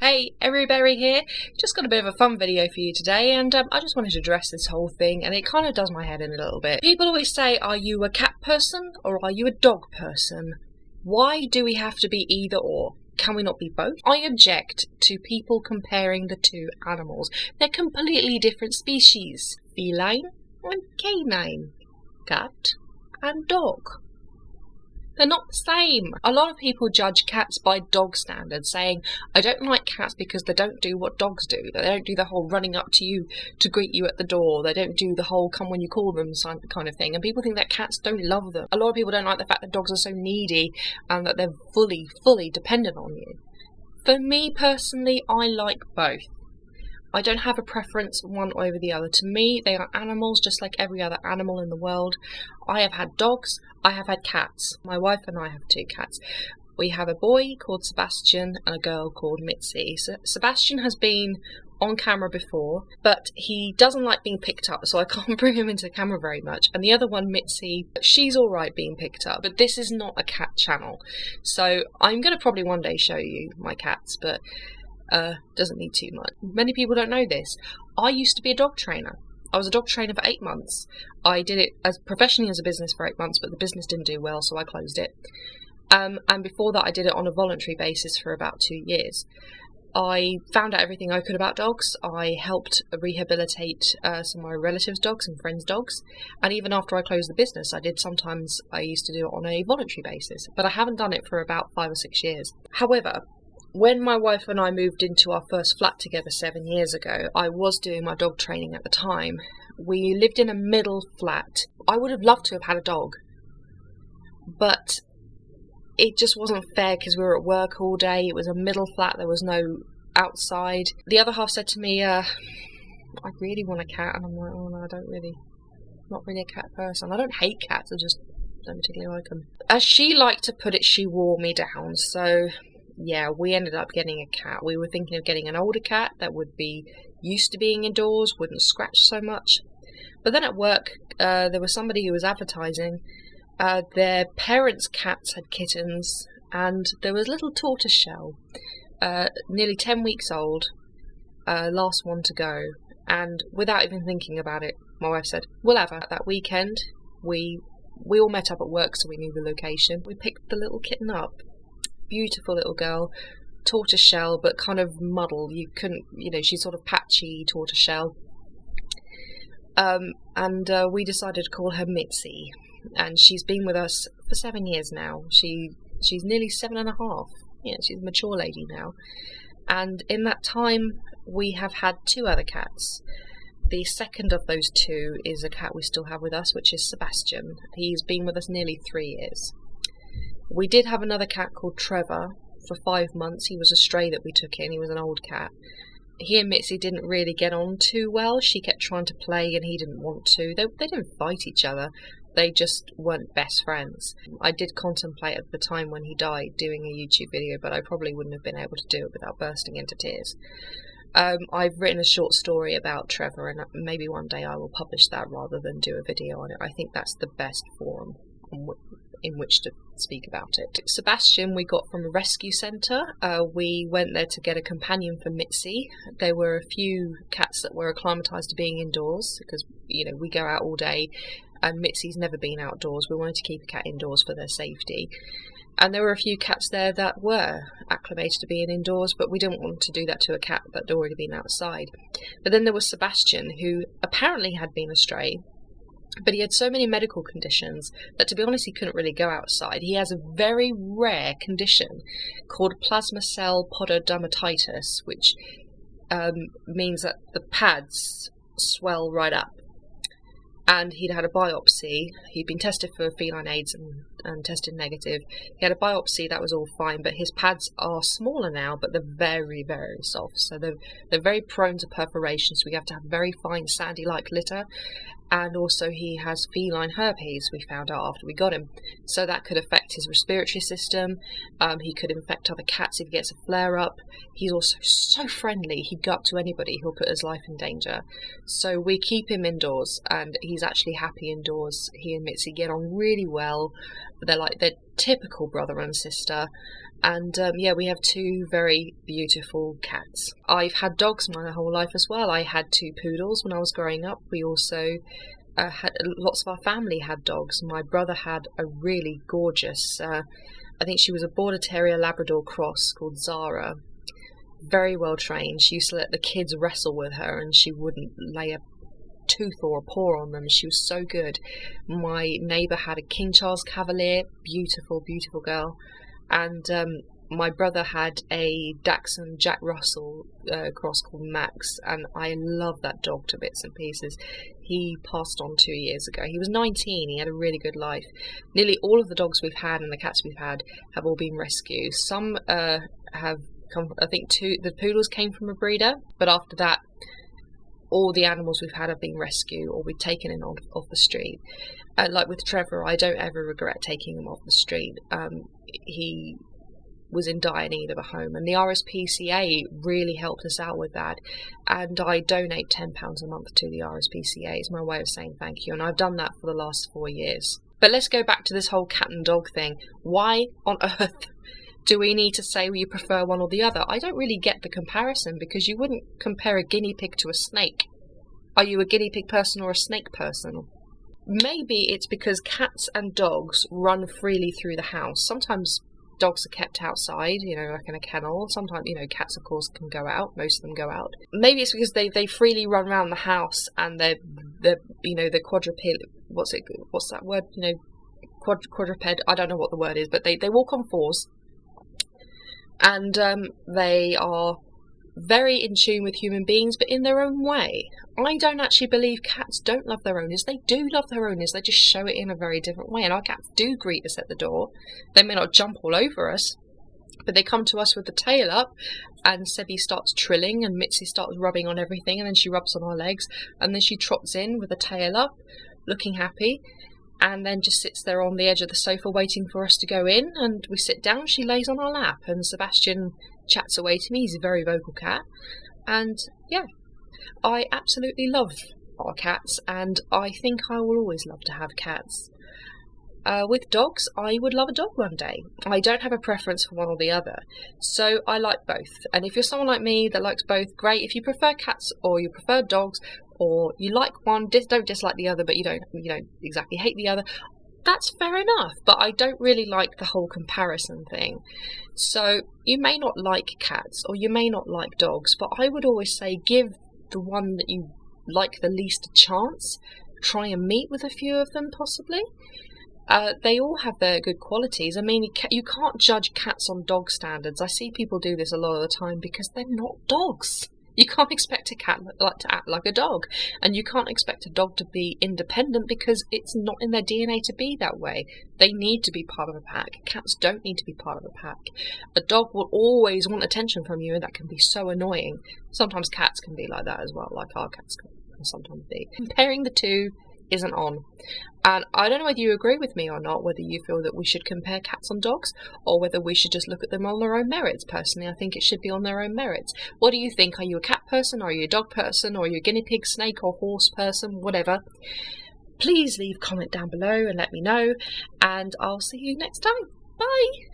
Hey, Eryberrie here. Just got a bit of a fun video for you today, and I just wanted to address this whole thing, and it kind of does my head in a little bit. People always say, are you a cat person or are you a dog person? Why do we have to be either or? Can we not be both? I object to people comparing the two animals. They're completely different species. Feline and canine. Cat and dog. They're not the same. A lot of people judge cats by dog standards, saying, I don't like cats because they don't do what dogs do. They don't do the whole running up to you to greet you at the door. They don't do the whole come when you call them kind of thing. And people think that cats don't love them. A lot of people don't like the fact that dogs are so needy and that they're fully dependent on you. For me personally, I like both. I don't have a preference one over the other. To me, they are animals just like every other animal in the world. I have had dogs, I have had cats. My wife and I have 2 cats. We have a boy called Sebastian and a girl called Mitzi. So Sebastian has been on camera before, but he doesn't like being picked up, so I can't bring him into the camera very much. And the other one, Mitzi, she's alright being picked up, but this is not a cat channel. So I'm going to probably one day show you my cats, but doesn't need too much. Many people don't know this. I used to be a dog trainer. I was a dog trainer for 8 months. I did it as professionally as a business for 8 months, but the business didn't do well, so I closed it. And before that, I did it on a voluntary basis for about 2 years. I found out everything I could about dogs. I helped rehabilitate some of my relatives' dogs and friends' dogs. And even after I closed the business, I used to do it on a voluntary basis. But I haven't done it for about 5 or 6 years. However, when my wife and I moved into our first flat together 7 years ago, I was doing my dog training at the time. We lived in a middle flat. I would have loved to have had a dog, but it just wasn't fair because we were at work all day. It was a middle flat, there was no outside. The other half said to me, I really want a cat, and I'm like, oh no, not really a cat person. I don't hate cats, I just don't particularly like them. As she liked to put it, she wore me down, so yeah, we ended up getting a cat. We were thinking of getting an older cat that would be used to being indoors, wouldn't scratch so much. But then at work, there was somebody who was advertising. Their parents' cats had kittens, and there was a little tortoiseshell, nearly 10 weeks old, last one to go. And without even thinking about it, my wife said, we'll have her. That weekend, we all met up at work, so we knew the location. We picked the little kitten up. Beautiful little girl, tortoiseshell, but kind of muddled. You couldn't, she's sort of patchy tortoiseshell. And we decided to call her Mitzi, and she's been with us for 7 years now. She's nearly 7.5. Yeah, she's a mature lady now. And in that time, we have had 2 other cats. The second of those 2 is a cat we still have with us, which is Sebastian. He's been with us nearly 3 years. We did have another cat called Trevor for 5 months. He was a stray that we took in. He was an old cat. He and Mitzi didn't really get on too well. She kept trying to play and he didn't want to. They didn't fight each other. They just weren't best friends. I did contemplate at the time when he died doing a YouTube video, but I probably wouldn't have been able to do it without bursting into tears. I've written a short story about Trevor, and maybe one day I will publish that rather than do a video on it. I think that's the best forum in which to speak about it. Sebastian we got from a rescue centre. We went there to get a companion for Mitzi. There were a few cats that were acclimatised to being indoors because, we go out all day and Mitzi's never been outdoors. We wanted to keep a cat indoors for their safety. And there were a few cats there that were acclimated to being indoors, but we didn't want to do that to a cat that had already been outside. But then there was Sebastian, who apparently had been a stray, but he had so many medical conditions that, to be honest, he couldn't really go outside. He has a very rare condition called plasma cell pododermatitis, which means that the pads swell right up. And he'd had a biopsy. He'd been tested for feline AIDS and tested negative. He had a biopsy, that was all fine, but his pads are smaller now, but they're very, very soft. So they're very prone to perforation, so we have to have very fine sandy-like litter. And also he has feline herpes, we found out after we got him. So that could affect his respiratory system. He could infect other cats if he gets a flare-up. He's also so friendly, he'd go up to anybody who'll put his life in danger. So we keep him indoors, and he's actually happy indoors. He and Mitzi get on really well. typical brother and sister. And yeah, we have two very beautiful cats. I've had dogs my whole life as well. I had 2 poodles when I was growing up. We also had lots of our family had dogs. My brother had a really gorgeous, I think she was a Border Terrier Labrador cross called Zara. Very well trained. She used to let the kids wrestle with her and she wouldn't lay a tooth or a paw on them. She was so good. My neighbour had a King Charles Cavalier, beautiful, beautiful girl. And my brother had a Dachshund Jack Russell cross called Max, and I love that dog to bits and pieces. He passed on 2 years ago. He was 19. He had a really good life. Nearly all of the dogs we've had and the cats we've had have all been rescues. Some have come, I think the poodles came from a breeder, but after that all the animals we've had have been rescue or we've taken in off the street. Like with Trevor, I don't ever regret taking him off the street. He was in dire need of a home, and the RSPCA really helped us out with that, and I donate £10 a month to the RSPCA. It's my way of saying thank you, and I've done that for the last 4 years. But let's go back to this whole cat and dog thing. Why on earth do we need to say you prefer one or the other? I don't really get the comparison, because you wouldn't compare a guinea pig to a snake. Are you a guinea pig person or a snake person? Maybe it's because cats and dogs run freely through the house. Sometimes dogs are kept outside, like in a kennel. Sometimes, cats of course can go out. Most of them go out. Maybe it's because they freely run around the house and they're quadruped. What's that word? Quadruped. I don't know what the word is, but they walk on 4s. And they are very in tune with human beings, but in their own way. I don't actually believe cats don't love their owners. They do love their owners. They just show it in a very different way. And our cats do greet us at the door. They may not jump all over us, but they come to us with the tail up, and Sebby starts trilling, and Mitzi starts rubbing on everything, and then she rubs on our legs, and then she trots in with the tail up, looking happy, and then just sits there on the edge of the sofa waiting for us to go in, and we sit down, she lays on our lap, and Sebastian chats away to me. He's a very vocal cat, and yeah, I absolutely love our cats, and I think I will always love to have cats. With dogs, I would love a dog one day. I don't have a preference for one or the other, so I like both. And if you're someone like me that likes both, great. If you prefer cats or you prefer dogs, or you like one, don't dislike the other, but you don't exactly hate the other, that's fair enough. But I don't really like the whole comparison thing. So you may not like cats or you may not like dogs, but I would always say give the one that you like the least a chance. Try and meet with a few of them, possibly. They all have their good qualities. I mean, you can't judge cats on dog standards. I see people do this a lot of the time because they're not dogs. You can't expect a cat to act like a dog, and you can't expect a dog to be independent because it's not in their DNA to be that way. They need to be part of a pack. Cats don't need to be part of a pack. A dog will always want attention from you, and that can be so annoying. Sometimes cats can be like that as well, like our cats can sometimes be. Comparing the two isn't on. And I don't know whether you agree with me or not, whether you feel that we should compare cats and dogs, or whether we should just look at them on their own merits. Personally, I think it should be on their own merits. What do you think? Are you a cat person? Are you a dog person? Or are you a guinea pig, snake or horse person? Whatever. Please leave a comment down below and let me know, and I'll see you next time. Bye!